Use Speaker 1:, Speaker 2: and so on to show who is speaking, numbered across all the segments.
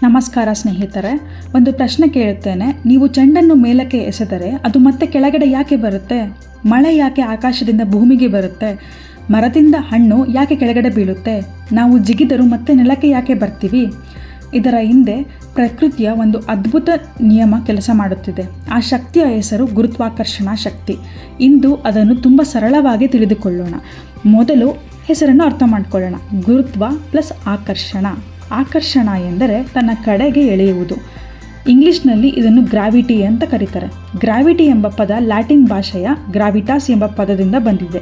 Speaker 1: ನಮಸ್ಕಾರ ಸ್ನೇಹಿತರೆ, ಒಂದು ಪ್ರಶ್ನೆ ಕೇಳುತ್ತೇನೆ. ನೀವು ಚೆಂಡನ್ನು ಮೇಲಕ್ಕೆ ಎಸೆದರೆ ಅದು ಮತ್ತೆ ಕೆಳಗಡೆ ಯಾಕೆ ಬರುತ್ತೆ? ಮಳೆ ಯಾಕೆ ಆಕಾಶದಿಂದ ಭೂಮಿಗೆ ಬರುತ್ತೆ? ಮರದಿಂದ ಹಣ್ಣು ಯಾಕೆ ಕೆಳಗಡೆ ಬೀಳುತ್ತೆ? ನಾವು ಜಿಗಿದರೂ ಮತ್ತೆ ನೆಲಕ್ಕೆ ಯಾಕೆ ಬರ್ತೀವಿ? ಇದರ ಹಿಂದೆ ಪ್ರಕೃತಿಯ ಒಂದು ಅದ್ಭುತ ನಿಯಮ ಕೆಲಸ ಮಾಡುತ್ತಿದೆ. ಆ ಶಕ್ತಿಯ ಹೆಸರು ಗುರುತ್ವಾಕರ್ಷಣಾ ಶಕ್ತಿ. ಇಂದು ಅದನ್ನು ತುಂಬ ಸರಳವಾಗಿ ತಿಳಿದುಕೊಳ್ಳೋಣ. ಮೊದಲು ಹೆಸರನ್ನು ಅರ್ಥ ಮಾಡಿಕೊಳ್ಳೋಣ. ಗುರುತ್ವ ಪ್ಲಸ್ ಆಕರ್ಷಣ. ಆಕರ್ಷಣ ಎಂದರೆ ತನ್ನ ಕಡೆಗೆ ಎಳೆಯುವುದು. ಇಂಗ್ಲಿಷ್ನಲ್ಲಿ ಇದನ್ನು ಗ್ರಾವಿಟಿ ಅಂತ ಕರೀತಾರೆ. ಗ್ರಾವಿಟಿ ಎಂಬ ಪದ ಲ್ಯಾಟಿನ್ ಭಾಷೆಯ ಗ್ರಾವಿಟಾಸ್ ಎಂಬ ಪದದಿಂದ ಬಂದಿದೆ.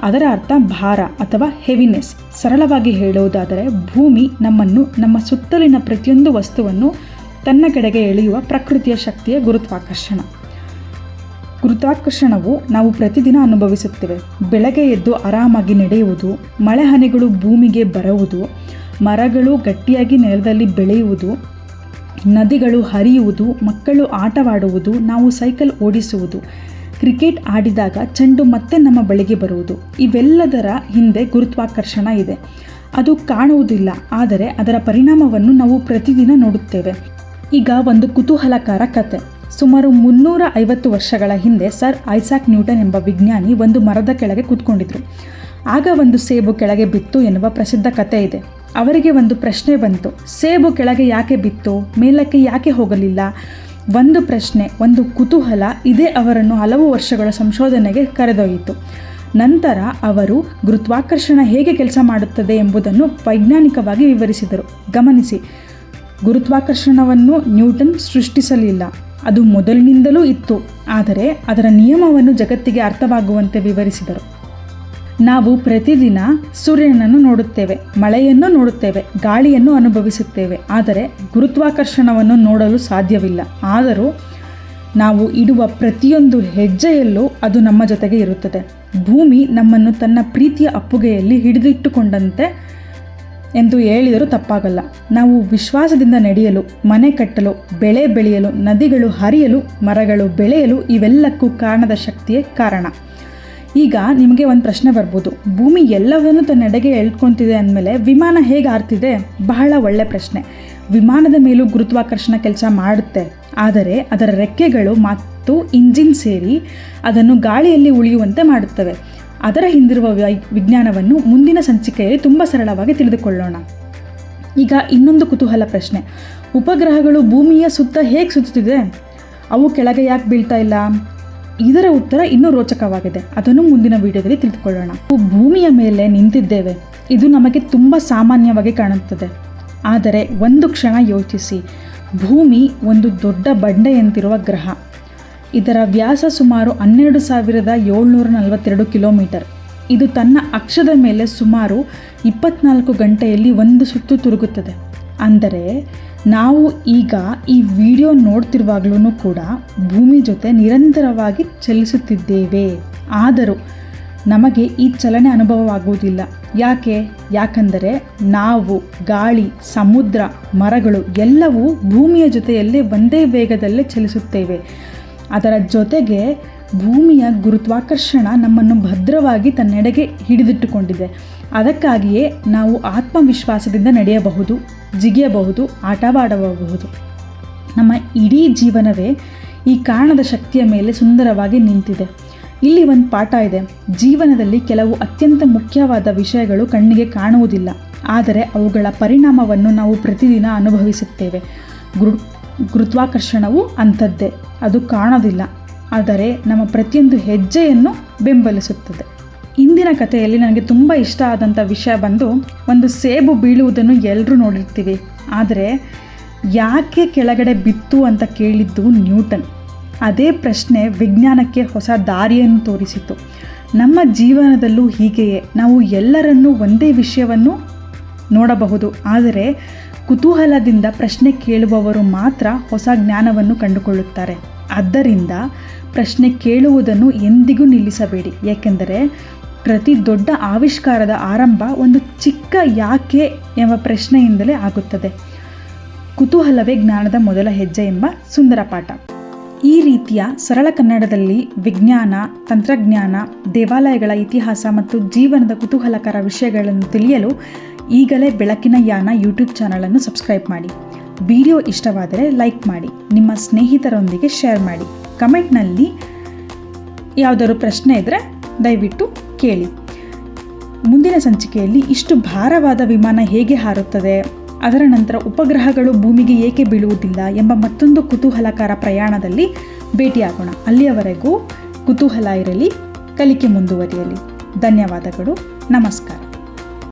Speaker 1: ಅದರ ಅರ್ಥ ಭಾರ ಅಥವಾ ಹೆವಿನೆಸ್. ಸರಳವಾಗಿ ಹೇಳುವುದಾದರೆ ಭೂಮಿ ನಮ್ಮನ್ನು, ನಮ್ಮ ಸುತ್ತಲಿನ ಪ್ರತಿಯೊಂದು ವಸ್ತುವನ್ನು ತನ್ನ ಕಡೆಗೆ ಎಳೆಯುವ ಪ್ರಕೃತಿಯ ಶಕ್ತಿಯ ಗುರುತ್ವಾಕರ್ಷಣ. ಗುರುತ್ವಾಕರ್ಷಣವು ನಾವು ಪ್ರತಿದಿನ ಅನುಭವಿಸುತ್ತೇವೆ. ಬೆಳಗ್ಗೆ ಎದ್ದು ಆರಾಮಾಗಿ ನಡೆಯುವುದು, ಮಳೆ ಹನಿಗಳು ಭೂಮಿಗೆ ಬರುವುದು, ಮರಗಳು ಗಟ್ಟಿಯಾಗಿ ನೆಲದಲ್ಲಿ ಬೆಳೆಯುವುದು, ನದಿಗಳು ಹರಿಯುವುದು, ಮಕ್ಕಳು ಆಟವಾಡುವುದು, ನಾವು ಸೈಕಲ್ ಓಡಿಸುವುದು, ಕ್ರಿಕೆಟ್ ಆಡಿದಾಗ ಚೆಂಡು ಮತ್ತೆ ನಮ್ಮ ಬಳಿಗೆ ಬರುವುದು. ಇವೆಲ್ಲದರ ಹಿಂದೆ ಗುರುತ್ವಾಕರ್ಷಣ ಇದೆ. ಅದು ಕಾಣುವುದಿಲ್ಲ, ಆದರೆ ಅದರ ಪರಿಣಾಮವನ್ನು ನಾವು ಪ್ರತಿದಿನ ನೋಡುತ್ತೇವೆ. ಈಗ ಒಂದು ಕುತೂಹಲಕಾರ ಕತೆ. ಸುಮಾರು 350 ವರ್ಷಗಳ ಹಿಂದೆ ಸರ್ ಐಸಾಕ್ ನ್ಯೂಟನ್ ಎಂಬ ವಿಜ್ಞಾನಿ ಒಂದು ಮರದ ಕೆಳಗೆ ಕೂತ್ಕೊಂಡಿದ್ರು. ಆಗ ಒಂದು ಸೇಬು ಕೆಳಗೆ ಬಿತ್ತು ಎನ್ನುವ ಪ್ರಸಿದ್ಧ ಕತೆ ಇದೆ. ಅವರಿಗೆ ಒಂದು ಪ್ರಶ್ನೆ ಬಂತು. ಸೇಬು ಕೆಳಗೆ ಯಾಕೆ ಬಿತ್ತು? ಮೇಲಕ್ಕೆ ಯಾಕೆ ಹೋಗಲಿಲ್ಲ? ಒಂದು ಪ್ರಶ್ನೆ, ಒಂದು ಕುತೂಹಲ ಇದೇ ಅವರನ್ನು ಹಲವು ವರ್ಷಗಳ ಸಂಶೋಧನೆಗೆ ಕರೆದೊಯ್ಯಿತು. ನಂತರ ಅವರು ಗುರುತ್ವಾಕರ್ಷಣ ಹೇಗೆ ಕೆಲಸ ಮಾಡುತ್ತದೆ ಎಂಬುದನ್ನು ವೈಜ್ಞಾನಿಕವಾಗಿ ವಿವರಿಸಿದರು. ಗಮನಿಸಿ, ಗುರುತ್ವಾಕರ್ಷಣವನ್ನು ನ್ಯೂಟನ್ ಸೃಷ್ಟಿಸಲಿಲ್ಲ. ಅದು ಮೊದಲಿನಿಂದಲೂ ಇತ್ತು, ಆದರೆ ಅದರ ನಿಯಮವನ್ನು ಜಗತ್ತಿಗೆ ಅರ್ಥವಾಗುವಂತೆ ವಿವರಿಸಿದರು. ನಾವು ಪ್ರತಿದಿನ ಸೂರ್ಯನನ್ನು ನೋಡುತ್ತೇವೆ, ಮಳೆಯನ್ನು ನೋಡುತ್ತೇವೆ, ಗಾಳಿಯನ್ನು ಅನುಭವಿಸುತ್ತೇವೆ, ಆದರೆ ಗುರುತ್ವಾಕರ್ಷಣವನ್ನು ನೋಡಲು ಸಾಧ್ಯವಿಲ್ಲ. ಆದರೂ ನಾವು ಇಡುವ ಪ್ರತಿಯೊಂದು ಹೆಜ್ಜೆಯಲ್ಲೂ ಅದು ನಮ್ಮ ಜೊತೆಗೆ ಇರುತ್ತದೆ. ಭೂಮಿ ನಮ್ಮನ್ನು ತನ್ನ ಪ್ರೀತಿಯ ಅಪ್ಪುಗೆಯಲ್ಲಿ ಹಿಡಿದಿಟ್ಟುಕೊಂಡಂತೆ ಎಂದು ಹೇಳಿದರೂ ತಪ್ಪಾಗಲ್ಲ. ನಾವು ವಿಶ್ವಾಸದಿಂದ ನಡೆಯಲು, ಮನೆ ಕಟ್ಟಲು, ಬೆಳೆ ಬೆಳೆಯಲು, ನದಿಗಳು ಹರಿಯಲು, ಮರಗಳು ಬೆಳೆಯಲು ಇವೆಲ್ಲಕ್ಕೂ ಕಾರಣದ ಶಕ್ತಿಯೇ ಕಾರಣ. ಈಗ ನಿಮಗೆ ಒಂದು ಪ್ರಶ್ನೆ ಬರ್ಬೋದು, ಭೂಮಿ ಎಲ್ಲವನ್ನೂ ತನ್ನೆಡೆಗೆ ಎಳ್ಕೊತಿದೆ ಅಂದಮೇಲೆ ವಿಮಾನ ಹೇಗೆ ಹಾರ್ತಿದೆ? ಬಹಳ ಒಳ್ಳೆ ಪ್ರಶ್ನೆ. ವಿಮಾನದ ಮೇಲೂ ಗುರುತ್ವಾಕರ್ಷಣ ಕೆಲಸ ಮಾಡುತ್ತೆ, ಆದರೆ ಅದರ ರೆಕ್ಕೆಗಳು ಮತ್ತು ಇಂಜಿನ್ ಸೇರಿ ಅದನ್ನು ಗಾಳಿಯಲ್ಲಿ ಉಳಿಯುವಂತೆ ಮಾಡುತ್ತವೆ. ಅದರ ಹಿಂದಿರುವ ವಿಜ್ಞಾನವನ್ನು ಮುಂದಿನ ಸಂಚಿಕೆಯಲ್ಲಿ ತುಂಬ ಸರಳವಾಗಿ ತಿಳಿದುಕೊಳ್ಳೋಣ. ಈಗ ಇನ್ನೊಂದು ಕುತೂಹಲ ಪ್ರಶ್ನೆ, ಉಪಗ್ರಹಗಳು ಭೂಮಿಯ ಸುತ್ತ ಹೇಗೆ ಸುತ್ತುತ್ತಿದೆ? ಅವು ಕೆಳಗೆ ಯಾಕೆ ಬೀಳ್ತಾ ಇಲ್ಲ? ಇದರ ಉತ್ತರ ಇನ್ನೂ ರೋಚಕವಾಗಿದೆ. ಅದನ್ನು ಮುಂದಿನ ವಿಡಿಯೋದಲ್ಲಿ ತಿಳಿದುಕೊಳ್ಳೋಣ. ನಾವು ಭೂಮಿಯ ಮೇಲೆ ನಿಂತಿದ್ದೇವೆ. ಇದು ನಮಗೆ ತುಂಬ ಸಾಮಾನ್ಯವಾಗಿ ಕಾಣುತ್ತದೆ. ಆದರೆ ಒಂದು ಕ್ಷಣ ಯೋಚಿಸಿ, ಭೂಮಿ ಒಂದು ದೊಡ್ಡ ಬಂಡೆಯಂತಿರುವ ಗ್ರಹ. ಇದರ ವ್ಯಾಸ ಸುಮಾರು 12,742 ಕಿಲೋಮೀಟರ್. ಇದು ತನ್ನ ಅಕ್ಷದ ಮೇಲೆ ಸುಮಾರು 24 ಗಂಟೆಯಲ್ಲಿ ಒಂದು ಸುತ್ತು ತಿರುಗುತ್ತದೆ. ಅಂದರೆ ನಾವು ಈಗ ಈ ವಿಡಿಯೋ ನೋಡ್ತಿರುವಾಗಲೂ ಕೂಡ ಭೂಮಿ ಜೊತೆ ನಿರಂತರವಾಗಿ ಚಲಿಸುತ್ತಿದ್ದೇವೆ. ಆದರೂ ನಮಗೆ ಈ ಚಲನೆ ಅನುಭವವಾಗುವುದಿಲ್ಲ. ಯಾಕೆಂದರೆ ನಾವು, ಗಾಳಿ, ಸಮುದ್ರ, ಮರಗಳು ಎಲ್ಲವೂ ಭೂಮಿಯ ಜೊತೆಯಲ್ಲೇ ಒಂದೇ ವೇಗದಲ್ಲೇ ಚಲಿಸುತ್ತೇವೆ. ಅದರ ಜೊತೆಗೆ ಭೂಮಿಯ ಗುರುತ್ವಾಕರ್ಷಣ ನಮ್ಮನ್ನು ಭದ್ರವಾಗಿ ತನ್ನೆಡೆಗೆ ಹಿಡಿದಿಟ್ಟುಕೊಂಡಿದೆ. ಅದಕ್ಕಾಗಿಯೇ ನಾವು ಆತ್ಮವಿಶ್ವಾಸದಿಂದ ನಡೆಯಬಹುದು, ಜಿಗಿಯಬಹುದು, ಆಟವಾಡಬಹುದು. ನಮ್ಮ ಇಡೀ ಜೀವನವೇ ಈ ಕಾರಣದ ಶಕ್ತಿಯ ಮೇಲೆ ಸುಂದರವಾಗಿ ನಿಂತಿದೆ. ಇಲ್ಲಿ ಒಂದು ಪಾಠ ಇದೆ. ಜೀವನದಲ್ಲಿ ಕೆಲವು ಅತ್ಯಂತ ಮುಖ್ಯವಾದ ವಿಷಯಗಳು ಕಣ್ಣಿಗೆ ಕಾಣುವುದಿಲ್ಲ, ಆದರೆ ಅವುಗಳ ಪರಿಣಾಮವನ್ನು ನಾವು ಪ್ರತಿದಿನ ಅನುಭವಿಸುತ್ತೇವೆ. ಗುರುತ್ವಾಕರ್ಷಣವು ಅಂಥದ್ದೇ. ಅದು ಕಾಣೋದಿಲ್ಲ, ಆದರೆ ನಮ್ಮ ಪ್ರತಿಯೊಂದು ಹೆಜ್ಜೆಯನ್ನು ಬೆಂಬಲಿಸುತ್ತದೆ. ಇಂದಿನ ಕಥೆಯಲ್ಲಿ ನನಗೆ ತುಂಬ ಇಷ್ಟ ಆದಂಥ ವಿಷಯ ಬಂದು, ಒಂದು ಸೇಬು ಬೀಳುವುದನ್ನು ಎಲ್ಲರೂ ನೋಡಿರ್ತೀವಿ, ಆದರೆ ಯಾಕೆ ಕೆಳಗಡೆ ಬಿತ್ತು ಅಂತ ಕೇಳಿದ್ದು ನ್ಯೂಟನ್. ಅದೇ ಪ್ರಶ್ನೆ ವಿಜ್ಞಾನಕ್ಕೆ ಹೊಸ ದಾರಿಯನ್ನು ತೋರಿಸಿತು. ನಮ್ಮ ಜೀವನದಲ್ಲೂ ಹೀಗೆಯೇ ನಾವು ಎಲ್ಲರನ್ನೂ ಒಂದೇ ವಿಷಯವನ್ನು ನೋಡಬಹುದು, ಆದರೆ ಕುತೂಹಲದಿಂದ ಪ್ರಶ್ನೆ ಕೇಳುವವರು ಮಾತ್ರ ಹೊಸ ಜ್ಞಾನವನ್ನು ಕಂಡುಕೊಳ್ಳುತ್ತಾರೆ. ಆದ್ದರಿಂದ ಪ್ರಶ್ನೆ ಕೇಳುವುದನ್ನು ಎಂದಿಗೂ ನಿಲ್ಲಿಸಬೇಡಿ, ಏಕೆಂದರೆ ಪ್ರತಿ ದೊಡ್ಡ ಆವಿಷ್ಕಾರದ ಆರಂಭ ಒಂದು ಚಿಕ್ಕ ಯಾಕೆ ಎಂಬ ಪ್ರಶ್ನೆಯಿಂದಲೇ ಆಗುತ್ತದೆ. ಕುತೂಹಲವೇ ಜ್ಞಾನದ ಮೊದಲ ಹೆಜ್ಜೆ ಎಂಬ ಸುಂದರ ಪಾಠ. ಈ ರೀತಿಯ ಸರಳ ಕನ್ನಡದಲ್ಲಿ ವಿಜ್ಞಾನ, ತಂತ್ರಜ್ಞಾನ, ದೇವಾಲಯಗಳ ಇತಿಹಾಸ ಮತ್ತು ಜೀವನದ ಕುತೂಹಲಕರ ವಿಷಯಗಳನ್ನು ತಿಳಿಯಲು ಈಗಲೇ ಬೆಳಕಿನ ಯಾನ ಯೂಟ್ಯೂಬ್ ಚಾನಲನ್ನು ಸಬ್ಸ್ಕ್ರೈಬ್ ಮಾಡಿ. ವಿಡಿಯೋ ಇಷ್ಟವಾದರೆ ಲೈಕ್ ಮಾಡಿ, ನಿಮ್ಮ ಸ್ನೇಹಿತರೊಂದಿಗೆ ಶೇರ್ ಮಾಡಿ. ಕಮೆಂಟ್ನಲ್ಲಿ ಯಾವುದಾದ್ರು ಪ್ರಶ್ನೆ ಇದ್ದರೆ ದಯವಿಟ್ಟು ಕೇಳಿ. ಮುಂದಿನ ಸಂಚಿಕೆಯಲ್ಲಿ ಇಷ್ಟು ಭಾರವಾದ ವಿಮಾನ ಹೇಗೆ ಹಾರುತ್ತದೆ, ಅದರ ನಂತರ ಉಪಗ್ರಹಗಳು ಭೂಮಿಗೆ ಏಕೆ ಬೀಳುವುದಿಲ್ಲ ಎಂಬ ಮತ್ತೊಂದು ಕುತೂಹಲಕರ ಪ್ರಯಾಣದಲ್ಲಿ ಭೇಟಿಯಾಗೋಣ. ಅಲ್ಲಿಯವರೆಗೂ ಕುತೂಹಲ ಇರಲಿ, ಕಲಿಕೆ ಮುಂದುವರಿಯಲಿ. ಧನ್ಯವಾದಗಳು. ನಮಸ್ಕಾರ.